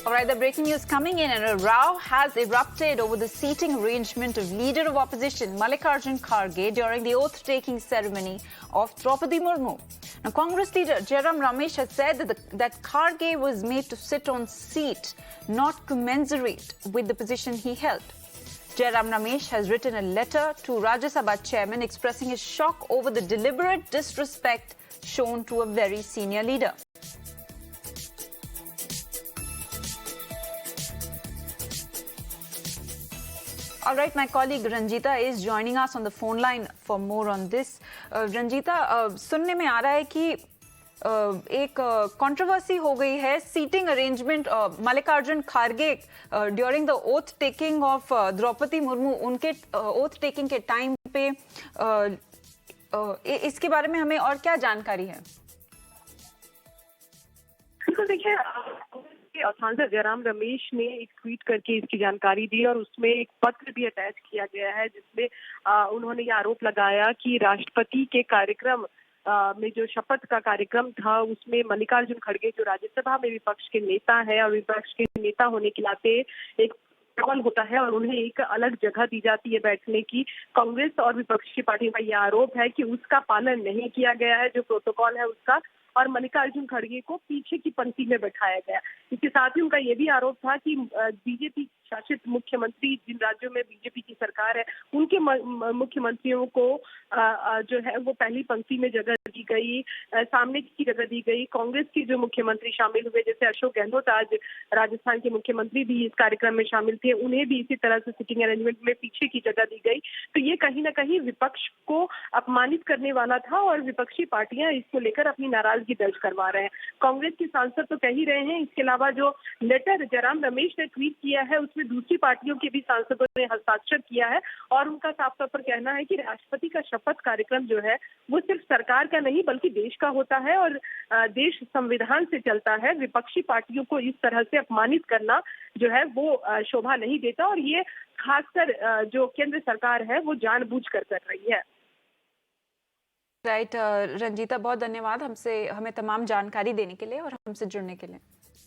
All right, the breaking news coming in, and a row has erupted over the seating arrangement of Leader of Opposition Mallikarjun Kharge during the oath-taking ceremony of Draupadi Murmu. Now, Congress leader Jairam Ramesh has said that Kharge was made to sit on seat not commensurate with the position he held. Jairam Ramesh has written a letter to Rajya Sabha chairman expressing his shock over the deliberate disrespect shown to a very senior leader. All right, my colleague Ranjita is joining us on the phone line for more on this. Ranjita, सुनने में आ रहा है कि एक controversy हो गई है seating arrangement Mallikarjun Kharge during the oath taking of Draupadi Murmu उनके ओथ टेकिंग के टाइम पे इसके बारे में हमें और क्या जानकारी है? तो देखिए, सांसद जयराम रमेश ने एक ट्वीट करके इसकी जानकारी दी और उसमें एक पत्र भी अटैच किया गया है जिसमें उन्होंने ये आरोप लगाया कि राष्ट्रपति के कार्यक्रम में जो शपथ का कार्यक्रम था उसमें मल्लिकार्जुन खड़गे जो राज्यसभा में विपक्ष के नेता है और विपक्ष के नेता होने के नाते एक प्रोटोकॉल होता है और उन्हें एक अलग जगह दी जाती है बैठने की। कांग्रेस और विपक्ष की पार्टियों का यह आरोप है कि उसका पालन नहीं किया गया है, जो प्रोटोकॉल है उसका, और मल्लिकार्जुन खड़गे को पीछे की पंक्ति में बैठाया गया। इसके साथ ही उनका यह भी आरोप था कि बीजेपी शासित मुख्यमंत्री, जिन राज्यों में बीजेपी की सरकार है, उनके मुख्यमंत्रियों को जो है वो पहली पंक्ति में जगह दी गई, सामने की जगह दी गई। कांग्रेस के जो मुख्यमंत्री शामिल हुए, जैसे अशोक गहलोत आज राजस्थान के मुख्यमंत्री भी इस कार्यक्रम में शामिल थे, उन्हें भी इसी तरह से सिटिंग अरेंजमेंट में पीछे की जगह दी गई। तो ये कहीं ना कहीं विपक्ष को अपमानित करने वाला था और विपक्षी पार्टियां इसको लेकर अपनी नाराजगी दर्ज करवा रहे हैं। कांग्रेस के सांसद तो कह ही रहे हैं। इसके अलावा जो लेटर जयराम रमेश ने ट्वीट किया है उसमें दूसरी पार्टियों के भी सांसदों ने हस्ताक्षर किया है और उनका साफ तौर पर कहना है कि राष्ट्रपति का शपथ कार्यक्रम जो है वो सिर्फ सरकार का नहीं बल्कि देश का होता है और देश संविधान से चलता है। विपक्षी पार्टियों को इस तरह से अपमानित करना जो है वो शोभा नहीं देता और ये खासकर जो केंद्र सरकार है वो जानबूझकर कर रही है। राइट, रंजीता, बहुत धन्यवाद हमें तमाम जानकारी देने के लिए और हमसे जुड़ने के लिए।